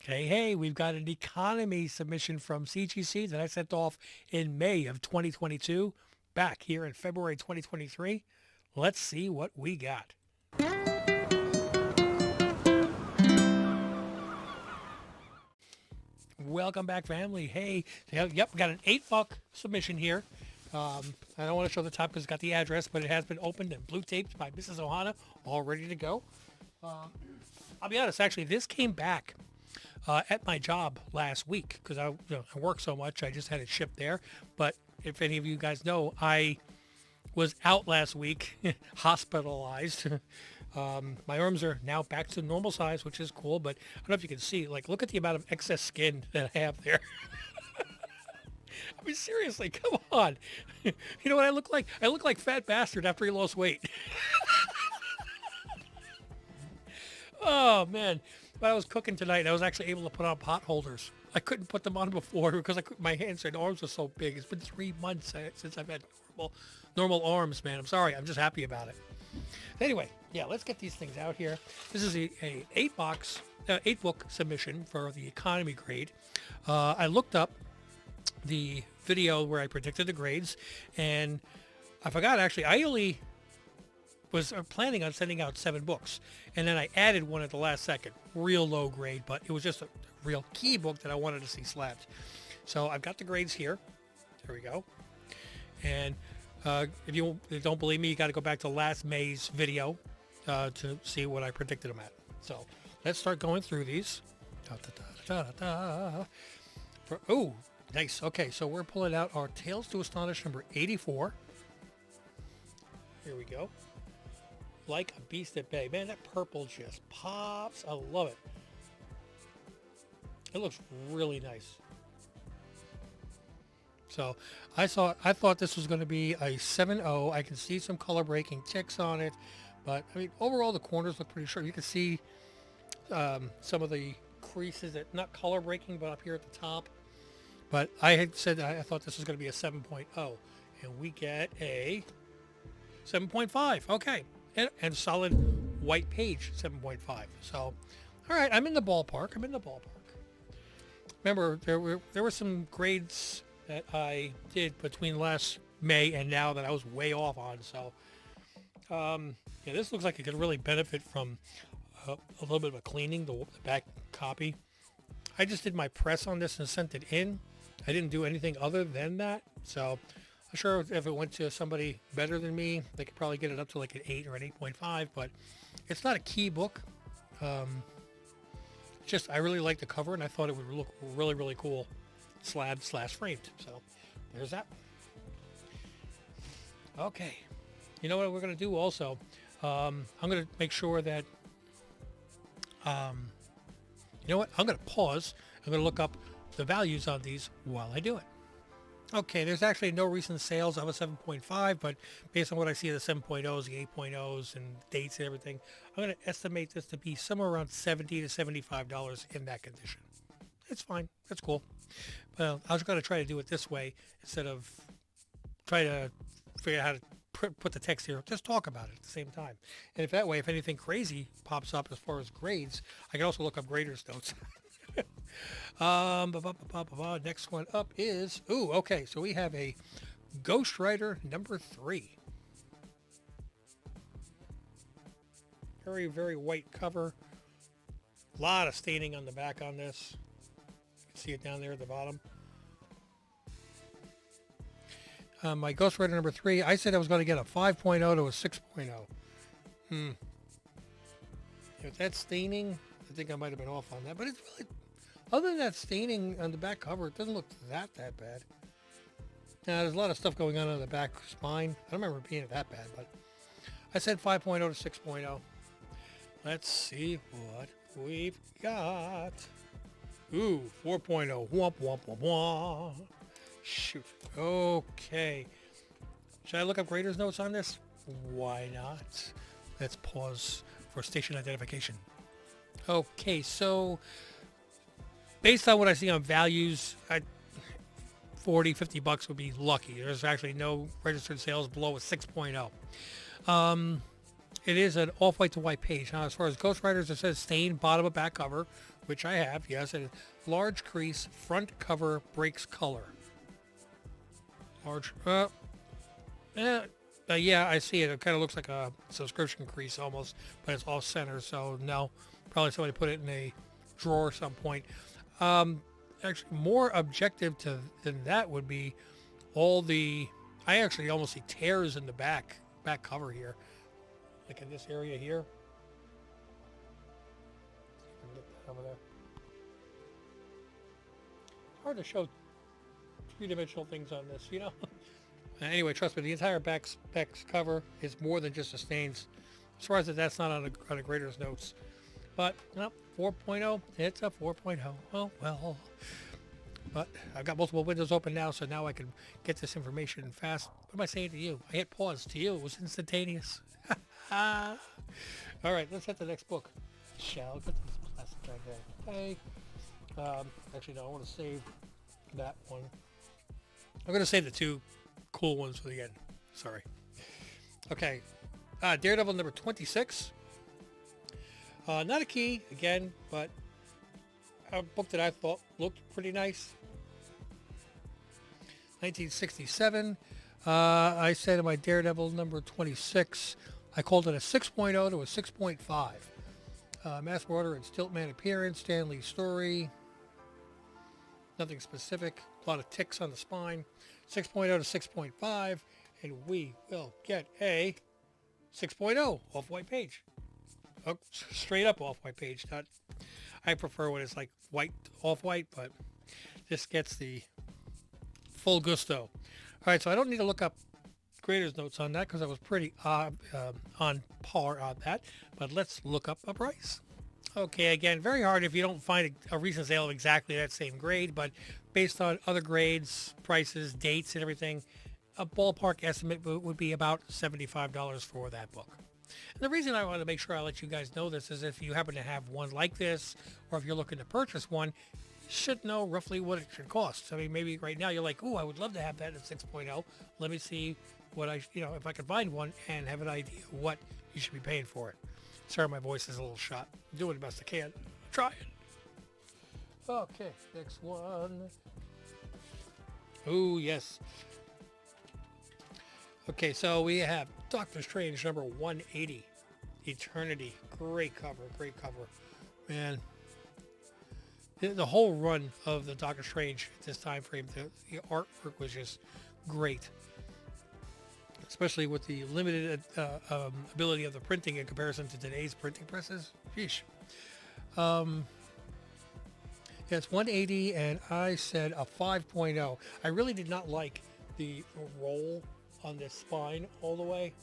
Hey, we've got an economy submission from CGC that I sent off in May of 2022, back here in February 2023. Let's see what we got. Welcome back, family. Hey, yep, got an $8 submission here. I don't want to show the top because it's got the address, but it has been opened and blue taped by Mrs. Ohana, all ready to go. I'll be honest, actually, this came back at my job last week because I work so much. I just had it shipped there. But if any of you guys know, I was out last week, hospitalized. My arms are now back to normal size, which is cool. But I don't know if you can see, like, look at the amount of excess skin that I have there. I mean, seriously, come on. You know what I look like? I look like Fat Bastard after he lost weight. Oh, man. When I was cooking tonight, I was actually able to put on pot holders. I couldn't put them on before because my hands and arms are so big. It's been 3 months since I've had normal arms, man. I'm sorry. I'm just happy about it. Anyway, yeah, let's get these things out here. This is a 8-book submission for the economy grade. I looked up the video where I predicted the grades, and I forgot, actually. I only was planning on sending out 7 books, and then I added one at the last second. Real low grade, but it was just a real key book that I wanted to see slabbed. So I've got the grades here. There we go. And if you don't believe me, you got to go back to last May's video to see what I predicted them at. So let's start going through these. Oh, nice. Okay, so we're pulling out our Tales to Astonish number 84. Here we go. Like a Beast at Bay. Man, that purple just pops. I love it. It looks really nice. So I thought this was going to be a 7.0. I can see some color breaking ticks on it, but I mean, overall the corners look pretty sharp. You can see some of the creases that not color breaking, but up here at the top. But I had said I thought this was going to be a 7.0, and we get a 7.5. Okay. And solid white page, 7.5. So, all right, I'm in the ballpark. Remember, there were some grades that I did between last May and now that I was way off on. So, yeah, this looks like it could really benefit from a little bit of a cleaning, the back copy. I just did my press on this and sent it in. I didn't do anything other than that. So I'm sure if it went to somebody better than me, they could probably get it up to like an 8 or an 8.5, but it's not a key book. Just, I really like the cover, and I thought it would look really, really cool slab/framed. So there's that. Okay. You know what we're going to do also? I'm going to make sure that, you know what? I'm going to pause. I'm going to look up the values on these while I do it. Okay, there's actually no recent sales of a 7.5, but based on what I see of the 7.0s, the 8.0s, and dates and everything, I'm going to estimate this to be somewhere around $70 to $75 in that condition. It's fine. That's cool. Well, I was going to try to do it this way instead of try to figure out how to put the text here. Just talk about it at the same time. And if that way, if anything crazy pops up as far as grades, I can also look up graders' notes. Next one up is, okay, so we have a Ghost Rider number 3. Very, very white cover. A lot of staining on the back on this. You can see it down there at the bottom. My Ghost Rider number 3, I said I was going to get a 5.0 to a 6.0. If that's staining, I think I might have been off on that, but it's really, other than that staining on the back cover, it doesn't look that bad. Now, there's a lot of stuff going on the back spine. I don't remember it being that bad, but I said 5.0 to 6.0. Let's see what we've got. 4.0. Womp, womp, womp, womp. Shoot. Okay. Should I look up graders' notes on this? Why not? Let's pause for station identification. Okay, so based on what I see on values, $40-$50 would be lucky. There's actually no registered sales below a 6.0. It is an off-white to white page. Now, as far as Ghost Riders, it says stained bottom of back cover which I have, yes, and large crease, front cover, breaks color. Large, yeah, I see it. It kind of looks like a subscription crease almost, but it's off center, so no. Probably somebody put it in a drawer at some point. Actually, more objective than that would be all the... I actually almost see tears in the back cover here. Like in this area here. See if I can get that over there. It's hard to show three-dimensional things on this, you know? Anyway, trust me, the entire back's cover is more than just the stains. I'm surprised that that's not on a grader's notes. But, no, 4.0, it's a 4.0. Oh, well. But I've got multiple windows open now, so now I can get this information fast. What am I saying to you? I hit pause to you. It was instantaneous. All right, let's hit the next book. Shall get this plastic bag there. Okay. Actually, no, I want to save that one. I'm going to save the two cool ones for the end. Sorry. Okay. Daredevil number 26. Not a key, again, but a book that I thought looked pretty nice. 1967. I said in my Daredevil number 26, I called it a 6.0 to a 6.5. Mass Murder and Stiltman appearance, Stan Lee's story. Nothing specific. A lot of ticks on the spine. 6.0 to 6.5, and we will get a 6.0 off-white page. Oh, straight up off-white page. Not, I prefer when it's like white off-white, but this gets the full gusto. All right, so I don't need to look up grader's notes on that because I was pretty on par on that, but let's look up a price. Okay, again, very hard if you don't find a recent sale of exactly that same grade, but based on other grades, prices, dates, and everything, a ballpark estimate would be about $75 for that book. And the reason I want to make sure I let you guys know this is if you happen to have one like this, or if you're looking to purchase one, you should know roughly what it should cost. I mean, maybe right now you're like, oh, I would love to have that at 6.0. Let me see what if I can find one and have an idea what you should be paying for it. Sorry, my voice is a little shot. I'm doing the best I can. I'm trying. Okay, next one. Oh, yes. Okay, so we have Doctor Strange number 180, Eternity. Great cover, great cover. Man, the whole run of the Doctor Strange at this time frame, the artwork was just great. Especially with the limited ability of the printing in comparison to today's printing presses. Sheesh. Yeah, it's 180, and I said a 5.0. I really did not like the roll on this spine all the way.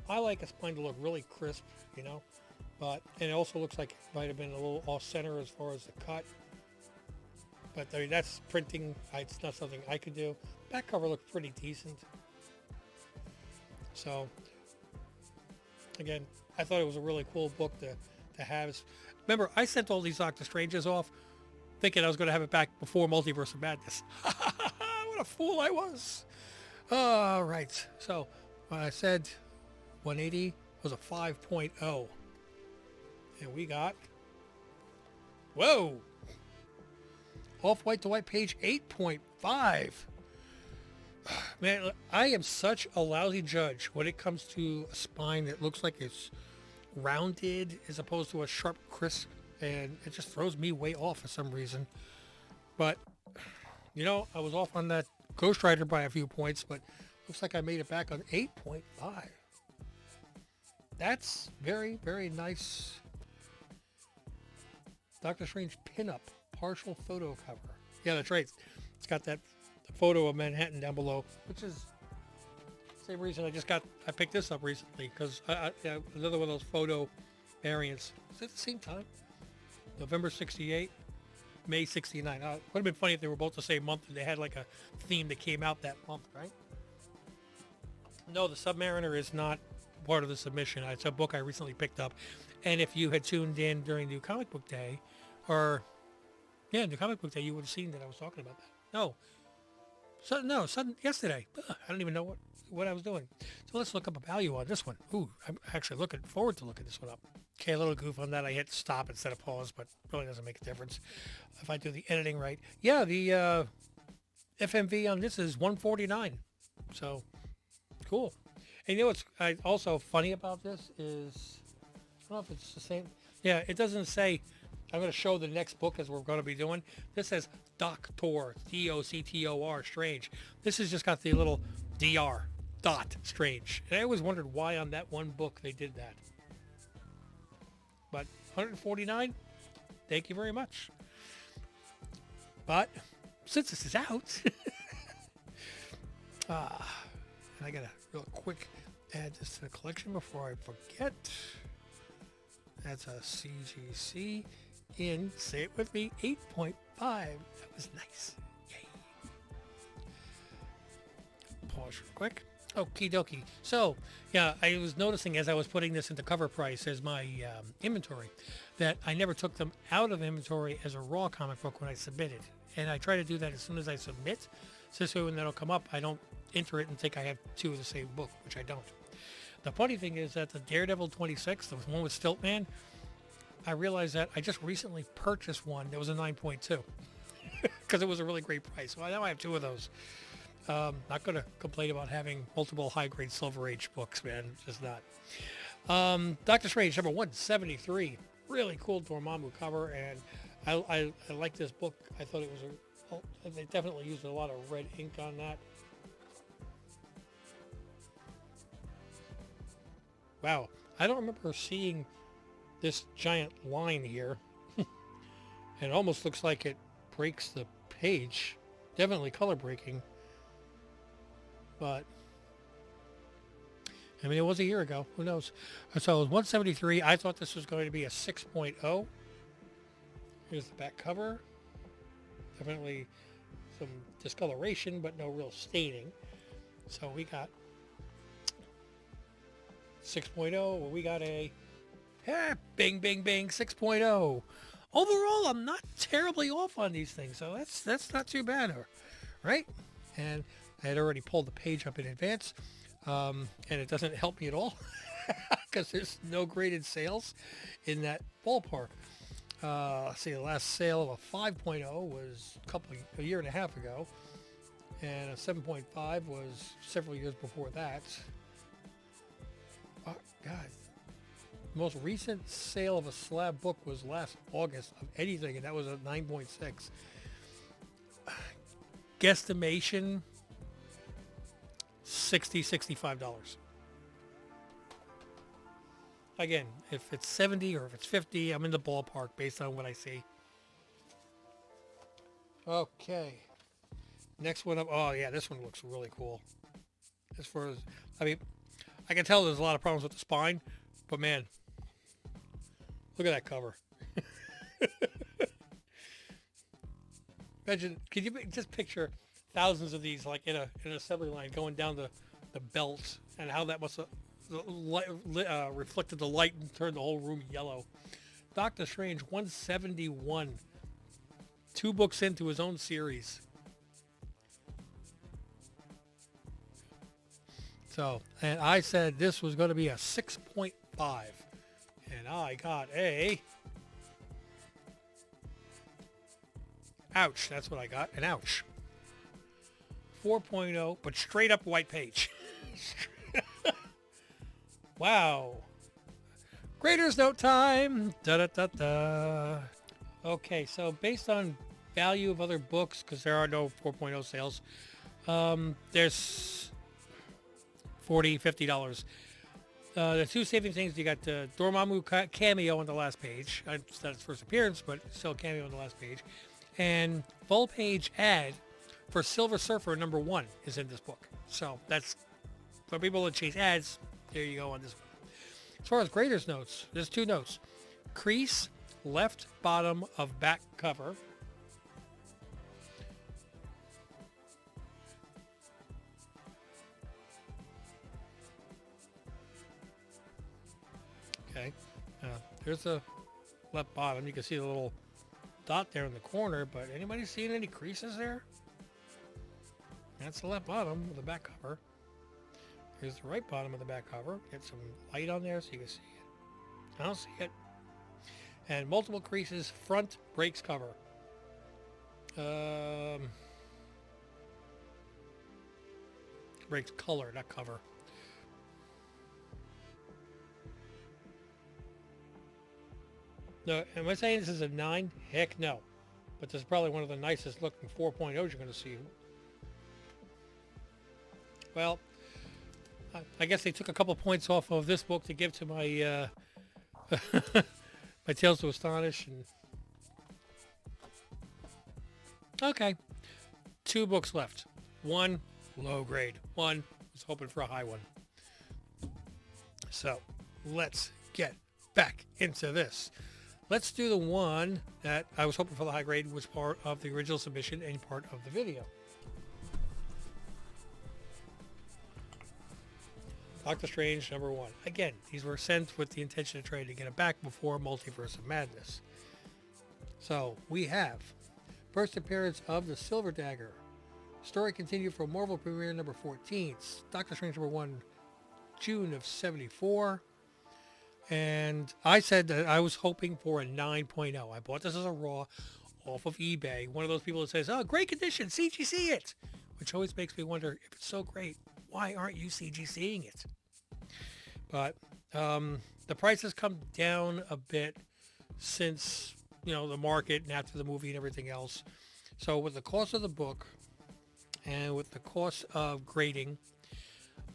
I like a spine to look really crisp, you know, and it also looks like it might have been a little off center as far as the cut. But I mean, that's printing. It's not something I could do. Back cover looked pretty decent. So, again, I thought it was a really cool book to have. Remember, I sent all these Doctor Stranges off thinking I was going to have it back before Multiverse of Madness. What a fool I was. All right. So, when I said 180 was a 5.0. And we got... Whoa! Off-white to white page 8.5. Man, I am such a lousy judge when it comes to a spine that looks like it's rounded as opposed to a sharp crisp, and it just throws me way off for some reason. But, you know, I was off on that Ghost Rider by a few points, but looks like I made it back on 8.5. That's very, very nice. Doctor Strange pinup, partial photo cover. Yeah, that's right. It's got that photo of Manhattan down below, which is the same reason I picked this up recently, because another one of those photo variants. Is it at the same time? November 68, May 69. It would have been funny if they were both the same month and they had like a theme that came out that month, right? No, the Submariner is not part of the submission. It's a book I recently picked up, and if you had tuned in during New Comic Book Day, New Comic Book Day, you would have seen that I was talking about that. Yesterday. I don't even know what I was doing. So let's look up a value on this one. Ooh, I'm actually looking forward to looking this one up. Okay, a little goof on that. I hit stop instead of pause, but really doesn't make a difference if I do the editing right. Yeah, the FMV on this is 149. So cool. And you know what's also funny about this is, I don't know if it's the same. Yeah, it doesn't say, I'm going to show the next book as we're going to be doing. This says Doctor, Doctor Strange. This has just got the little Dr. Dot Strange. And I always wondered why on that one book they did that. But 149, thank you very much. But since this is out, and I got to real quick add this to the collection before I forget. That's a CGC in, say it with me, 8.5. That was nice. Yay. Pause real quick. Okie dokie. So, yeah, I was noticing as I was putting this into cover price as my inventory that I never took them out of inventory as a raw comic book when I submitted. And I try to do that as soon as I submit. So this way when that'll come up, I don't enter it and think I have two of the same book, which I don't. The funny thing is that the Daredevil 26, the one with Stiltman, I realized that I just recently purchased one that was a 9.2 because it was a really great price. So now I have two of those. Not going to complain about having multiple high-grade Silver Age books, man. Just not. Doctor Strange, number 173. Really cool Dormammu cover, and I like this book. I thought it was they definitely used a lot of red ink on that. Wow, I don't remember seeing this giant line here. It almost looks like it breaks the page. Definitely color breaking. But, I mean, it was a year ago. Who knows? So it was 173. I thought this was going to be a 6.0. Here's the back cover. Definitely some discoloration, but no real staining. So we got 6.0. Well, we got a bing, bing, bing, 6.0. Overall, I'm not terribly off on these things, so that's not too bad, right? And I had already pulled the page up in advance, and it doesn't help me at all because there's no graded sales in that ballpark. Let's see, the last sale of a 5.0 was a year and a half ago, and a 7.5 was several years before that. Oh, God. The most recent sale of a slab book was last August of anything, and that was a 9.6. Guesstimation, $65. Again, if it's 70 or if it's 50, I'm in the ballpark based on what I see. Okay. Next one up. Oh, yeah, this one looks really cool. As far as, I mean, I can tell there's a lot of problems with the spine, but man, look at that cover. Imagine, can you just picture thousands of these like in an assembly line going down the belt, and how that must have reflected the light and turned the whole room yellow. Doctor Strange 171. 2 books into his own series. So, and I said this was going to be a 6.5. And I got a... Ouch, that's what I got. An ouch. 4.0, but straight up white page. Wow. Graders note time. Da-da-da-da. Okay, so based on value of other books, because there are no 4.0 sales, there's $40, $50. The two saving things, you got the Dormammu cameo on the last page. It's not his first appearance, but still cameo on the last page. And full page ad for Silver Surfer number 1 is in this book. So that's for people that chase ads. There you go on this one. As far as graders notes, there's 2 notes. Crease, left bottom of back cover. Okay, there's the left bottom. You can see the little dot there in the corner, but anybody seeing any creases there? That's the left bottom of the back cover. Here's the right bottom of the back cover. Get some light on there so you can see it. I don't see it. And multiple creases, front brakes cover. Brakes color, not cover. No, am I saying this is a 9? Heck no. But this is probably one of the nicest looking 4.0s you're going to see. Well, I guess they took a couple points off of this book to give to my my Tales to Astonish. And okay, 2 books left. 1 low grade. 1 was hoping for a high one. So let's get back into this. Let's do the one that I was hoping for the high grade, was part of the original submission and part of the video. Doctor Strange #1. Again, these were sent with the intention of trying to get it back before Multiverse of Madness. So we have first appearance of the Silver Dagger. Story continued from Marvel premiere number 14. Doctor Strange #1, June of 74. And I said that I was hoping for a 9.0. I bought this as a raw off of eBay. One of those people that says, oh, great condition, CGC it. Which always makes me wonder, if it's so great, why aren't you CGCing it? But the price has come down a bit since, the market and after the movie and everything else. So with the cost of the book and with the cost of grading,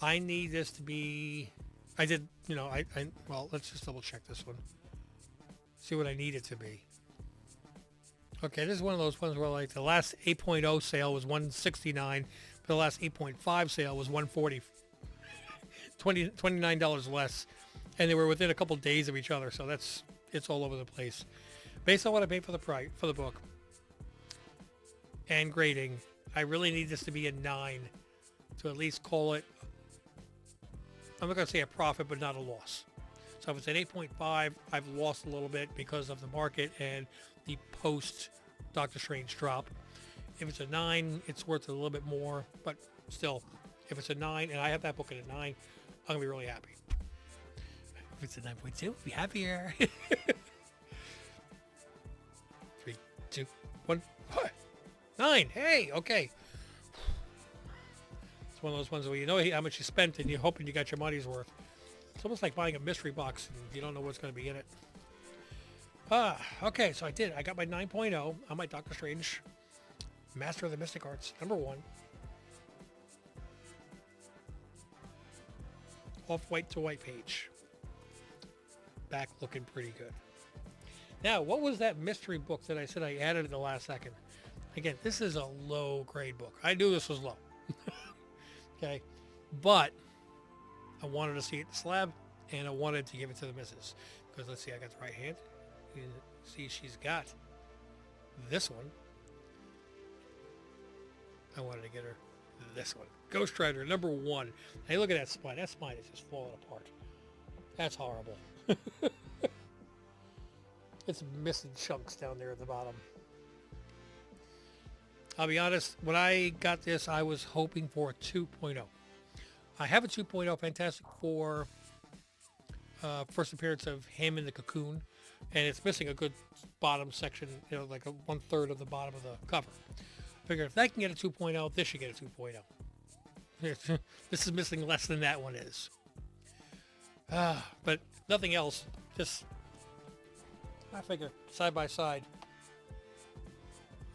I need this to be... well, let's just double check this one. See what I need it to be. Okay, this is one of those ones where like the last 8.0 sale was $169, but the last 8.5 sale was $140, $29 less, and they were within a couple days of each other. So it's all over the place. Based on what I paid for the book and grading, I really need this to be a 9 to at least call it, I'm not going to say a profit, but not a loss. So if it's an 8.5, I've lost a little bit because of the market and the post Doctor Strange drop. If it's a 9, it's worth a little bit more, but still, if it's a 9 and I have that book at a 9, I'm going to be really happy. If it's a 9.2, I'll be happier. 3, 2, 1, 9. Hey, okay. One of those ones where you know how much you spent and you're hoping you got your money's worth. It's almost like buying a mystery box and you don't know what's going to be in it. Okay, so I did. I got my 9.0 on my Doctor Strange Master of the Mystic Arts #1. Off-white to white page. Back looking pretty good. Now, what was that mystery book that I said I added at the last second? Again, this is a low grade book. I knew this was low. Okay, but I wanted to see it in the slab, and I wanted to give it to the missus. Because let's see, I got the right hand. You can see she's got this one. I wanted to get her this one. Ghost Rider #1. Hey, look at that spine. That spine is just falling apart. That's horrible. It's missing chunks down there at the bottom. I'll be honest, when I got this, I was hoping for a 2.0. I have a 2.0 Fantastic Four first appearance of him in the cocoon, and it's missing a good bottom section, like 1/3 of the bottom of the cover. I figure if that can get a 2.0, this should get a 2.0. This is missing less than that one is. But nothing else. Just, I figure, side by side,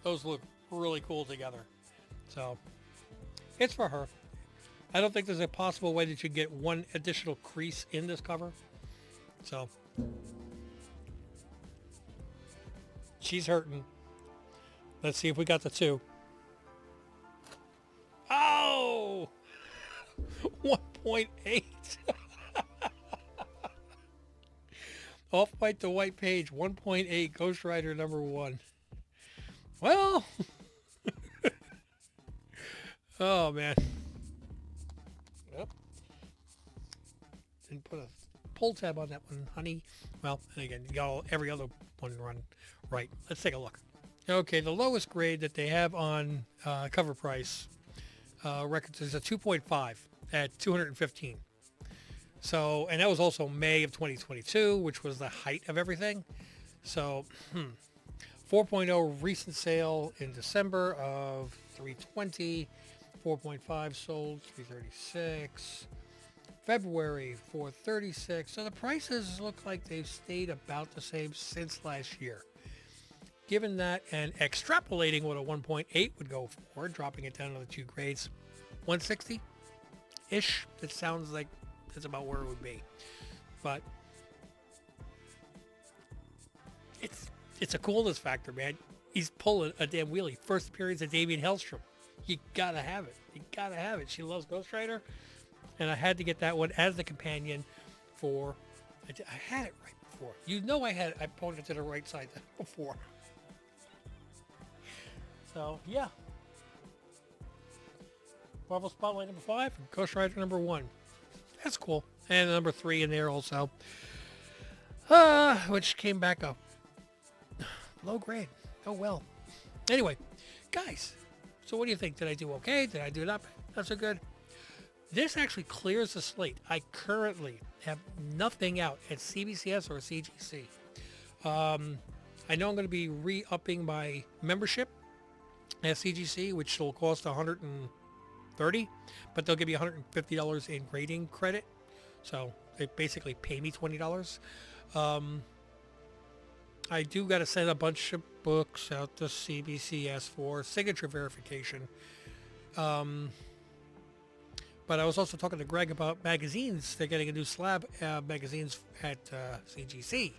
those look really cool together. So it's for her. I don't think there's a possible way that you get one additional crease in this cover. So she's hurting. Let's see if we got the 2. Oh, 1.8. Off-white to white page, 1.8, Ghost Rider #1. Well, oh man. Yep. Didn't put a pull tab on that one, honey. Well, and again, you got every other one run right. Let's take a look. Okay, the lowest grade that they have on cover price records is a 2.5 at $215. So, and that was also May of 2022, which was the height of everything. So, 4.0 recent sale in December of 320, 4.5 sold 336, February 436. So the prices look like they've stayed about the same since last year. Given that and extrapolating what a 1.8 would go for, dropping it down to the 2 grades, 160-ish, it sounds like that's about where it would be. But it's a coolness factor, man. He's pulling a damn wheelie. First appearance of Damien Hellstrom. You gotta have it. You gotta have it. She loves Ghost Rider, and I had to get that one as the companion for. I had it right before. You know, I pointed to the right side before. So yeah, Marvel Spotlight number 5, and Ghost Rider number 1. That's cool, and number 3 in there also, which came back up low grade. Oh well. Anyway, guys, so what do you think? Did I do okay? Did I do not so good? This actually clears the slate. I currently have nothing out at CBCS or CGC. I know I'm going to be re-upping my membership at CGC, which will cost $130, but they'll give you $150 in grading credit. So they basically pay me $20. I do got to send a bunch of books out to CBCS for signature verification. But I was also talking to Greg about magazines. They're getting a new slab magazines at CGC.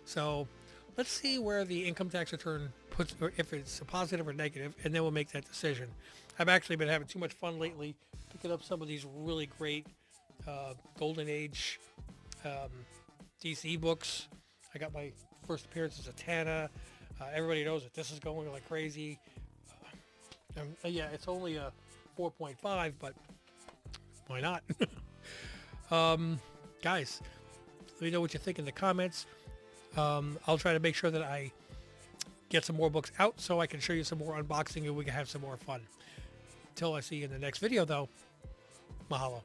So let's see where the income tax return puts, or if it's a positive or negative, and then we'll make that decision. I've actually been having too much fun lately picking up some of these really great Golden Age DC books. I got my first appearance as Zatanna. Everybody knows that this is going like crazy. Yeah, it's only a 4.5, but why not? Guys, let me know what you think in the comments. I'll try to make sure that I get some more books out so I can show you some more unboxing and we can have some more fun. Until I see you in the next video, though, mahalo.